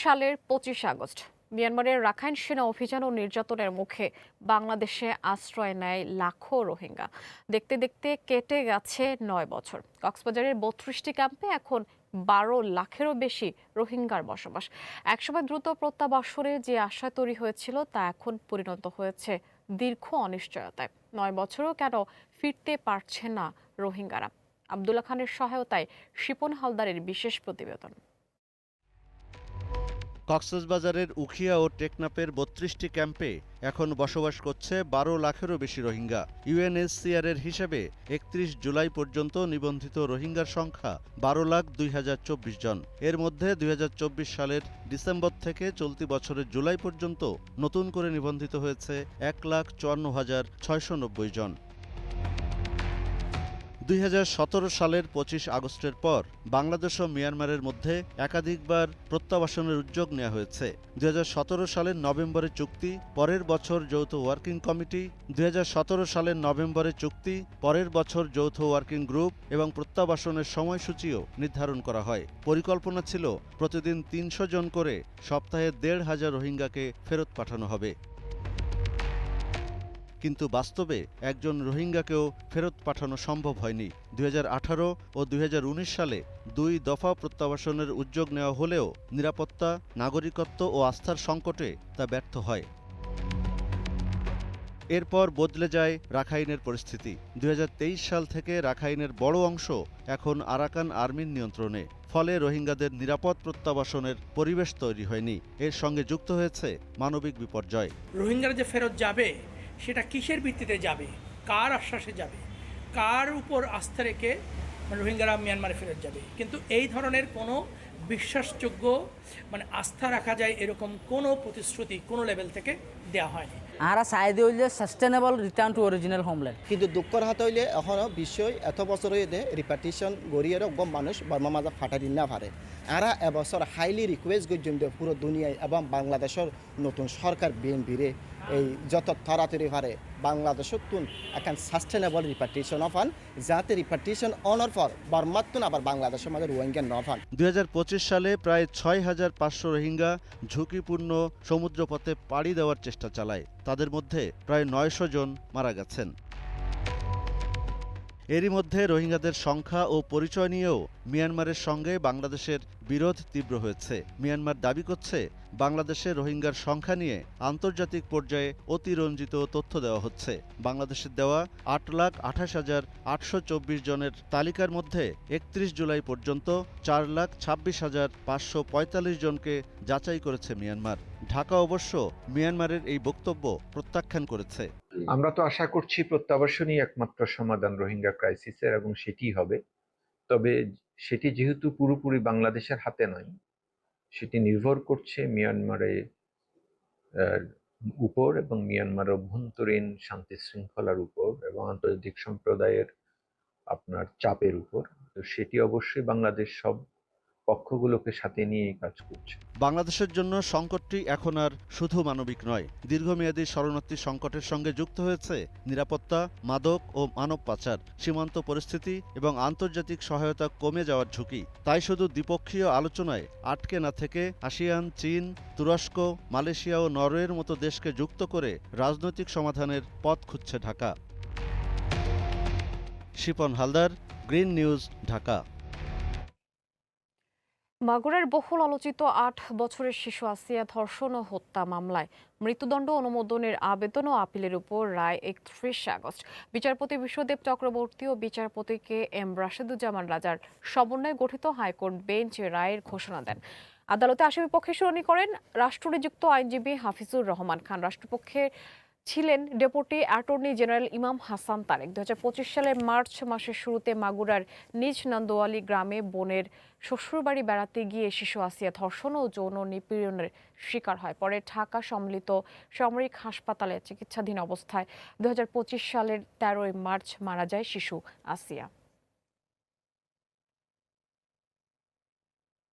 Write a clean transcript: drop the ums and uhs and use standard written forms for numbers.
সালের ২৫ আগস্ট মিয়ানমারের রাখাইন সেনা অভিযান ও নির্যাতনের মুখে বাংলাদেশে আশ্রয় নেয় লাখো রোহিঙ্গা। দেখতে দেখতে কেটে গেছে ৯ বছর। কক্সবাজারের ৩২টি ক্যাম্পে এখন ১২ লাখেরও বেশি রোহিঙ্গার বসবাস। একসময় দ্রুত প্রত্যাবাসনের যে আশা তৈরি হয়েছিল তা এখন পরিণত হয়েছে দীর্ঘ অনিশ্চয়তায়। ৯ বছরও কেন ফিরতে পারছে না রোহিঙ্গারা? আব্দুল্লাহ খানের সহায়তায় শিপন হালদারের বিশেষ প্রতিবেদন। কক্সবাজারের উখিয়া ও টেকনাফের ৩২টি ক্যাম্পে এখন বসবাস করছে ১২ লাখেরও বেশি রোহিঙ্গা। ইউএনএইচসিআর এর হিসেবে ৩১ জুলাই পর্যন্ত নিবন্ধিত রোহিঙ্গার সংখ্যা ১২,২,০২৪ জন। এর মধ্যে ২০২৪ সালের ডিসেম্বর থেকে চলতি বছরের জুলাই পর্যন্ত নতুন করে নিবন্ধিত হয়েছে ১,৫৪,৬৯০ জন। ২০১৭ সালের ২৫ আগস্টের পর বাংলাদেশ ও মিয়ানমারের মধ্যে একাধিকবার প্রত্যাবাসনের উদ্যোগ নেওয়া হয়েছে। ২০১৭ সালের নভেম্বরে চুক্তি, পরের বছর যৌথ ওয়ার্কিং কমিটি, ২০১৭ সালের নভেম্বরে চুক্তি, পরের বছর যৌথ ওয়ার্কিং গ্রুপ এবং প্রত্যাবাসনের সময়সূচিও নির্ধারণ করা হয়। পরিকল্পনা ছিল প্রতিদিন ৩০০ জন করে সপ্তাহে ১,৫০০ রোহিঙ্গাকে ফেরত পাঠানো হবে। কিন্তু বাস্তবে একজন রোহিঙ্গাকেও ফেরত পাঠানো সম্ভব হয়নি। ২০১৮ ও ২০১৯ সালে ২ দফা প্রত্যাবাসনের উদ্যোগ নেওয়া হলেও নিরাপত্তা, নাগরিকত্ব ও আস্থার সংকটে তা ব্যর্থ হয়। এরপর বদলে যায় রাখাইনের পরিস্থিতি। ২০২৩ সাল থেকে রাখাইনের বড় অংশ এখন আরাকান আর্মির নিয়ন্ত্রণে। ফলে রোহিঙ্গাদের নিরাপদ প্রত্যাবাসনের পরিবেশ তৈরি হয়নি। এর সঙ্গে যুক্ত হয়েছে মানবিক বিপর্যয়। রোহিঙ্গারা যে ফেরত যাবে সেটা কিসের ভিত্তিতে যাবে, কার আশ্বাসে যাবে, কার উপর আস্থা রেখে রোহিঙ্গারা মিয়ানমারে ফেরত যাবে? কিন্তু এই ধরনের কোনো বিশ্বাসযোগ্য আস্থা রাখা যায় এরকম কোনো প্রতিশ্রুতি কোনো লেভেল থেকে দেওয়া হয়নি। আরা চাইদে হইলে sustainable return to original homeland. কিন্তু দুঃখর হাত হইলে এখনও বিশ্বই এত বছর হইলে রিপার্টিশন গড়িয়ে একদম মানুষ বর্মা মাজা ফাটা দিন না পারে। আরা এবছর হাইলি রিকোয়েস্ট করছেন পুরো দুনিয়ায় এবং বাংলাদেশের নতুন সরকার বিএনপিরে এই যত তাড়াতাড়ি পারে বাংলাদেশের তুন এখন সাস্টেনেবল রিপার্টিশন অফান, যাতে রিপার্টিশন অনার পর বর্মাত্তুন আবার বাংলাদেশের মধ্যে রোহিঙ্গা নফান। ২০২৫ সালে প্রায় ৬,৫০০ রোহিঙ্গা ঝুঁকিপূর্ণ সমুদ্রপথে পাড়ি দেওয়ার চেষ্টা চালায়। তাদের মধ্যে প্রায় ৯০০ জন মারা গেছেন। এরই মধ্যে রোহিঙ্গাদের সংখ্যা ও পরিচয় নিয়েও মিয়ানমারের সঙ্গে বাংলাদেশের বিরোধ তীব্র হয়েছে। মিয়ানমার দাবি করছে বাংলাদেশে রোহিঙ্গার সংখ্যা নিয়ে আন্তর্জাতিক পর্যায়ে অতিরঞ্জিত তথ্য দেওয়া হচ্ছে। বাংলাদেশের দেওয়া ৮,২৮,৮২৪ জনের তালিকার মধ্যে ৩১ জুলাই পর্যন্ত ৪,২৬,৫৪৫ জনকে যাচাই করেছে মিয়ানমার। ঢাকা অবশ্য মিয়ানমারের এই বক্তব্য প্রত্যাখ্যান করেছে। আমরা তো আশা করছি প্রত্যাবাসনই একমাত্র সমাধান রোহিঙ্গা ক্রাইসিসের, এবং সেটি হবে। তবে সেটি যেহেতু পুরোপুরি বাংলাদেশের হাতে নয়, সেটি নির্ভর করছে মিয়ানমারের উপর এবং মিয়ানমারের অভ্যন্তরীণ শান্তি শৃঙ্খলার উপর এবং আন্তর্জাতিক সম্প্রদায়ের চাপের উপর। তো সেটি অবশ্যই বাংলাদেশ সব পক্ষগুলোকে সাথে নিয়েই কাজ করছে। বাংলাদেশের জন্য সংকটটি এখন আর শুধু মানবিক নয়, দীর্ঘমেয়াদী শরণার্থী সংকটের সঙ্গে যুক্ত হয়েছে নিরাপত্তা, মাদক ও মানব পাচার, সীমান্ত পরিস্থিতি এবং আন্তর্জাতিক সহায়তা কমে যাওয়ার ঝুঁকি। তাই শুধু দ্বিপক্ষীয় আলোচনায় আটকে না থেকে আসিয়ান, চীন, তুরস্ক, মালয়েশিয়া ও নরওয়ের মতো দেশকে যুক্ত করে রাজনৈতিক সমাধানের পথ খুঁজছে ঢাকা। Shipon Haldar, green news, Dhaka. মাগুরার বহুল আলোচিত ৮ বছরের শিশু আসিয়া ধর্ষণ ও হত্যা মামলায় মৃত্যুদণ্ড অনুমোদনের আবেদন ও আপিলের উপর রায় ৩১ আগস্ট। বিচারপতি বিশ্বদেব চক্রবর্তী ও বিচারপতি কে এম রাশেদুজ্জামান রাজার সমন্বয়ে গঠিত হাইকোর্ট বেঞ্চ রায়ের ঘোষণা দেন। আদালতে আসামি পক্ষে শুনানি করেন রাষ্ট্রনিযুক্ত আইনজীবী হাফিজুর রহমান খান। রাষ্ট্রপক্ষে ছিলেন ডেপুটি অ্যাটর্নি জেনারেল ইমাম হাসান তারেক। ২০২৫ সালের মার্চ মাসের শুরুতে মাগুরার নিজ নান্দোয়ালি গ্রামে বোনের শ্বশুরবাড়ি বেড়াতে গিয়ে শিশু আসিয়া ধর্ষণ ও যৌন নিপীড়নের শিকার হয়। পরে ঢাকা সম্মিলিত সামরিক হাসপাতালে চিকিৎসাধীন অবস্থায় ২০২৫ সালের ১৩ মার্চ মারা যায় শিশু আসিয়া।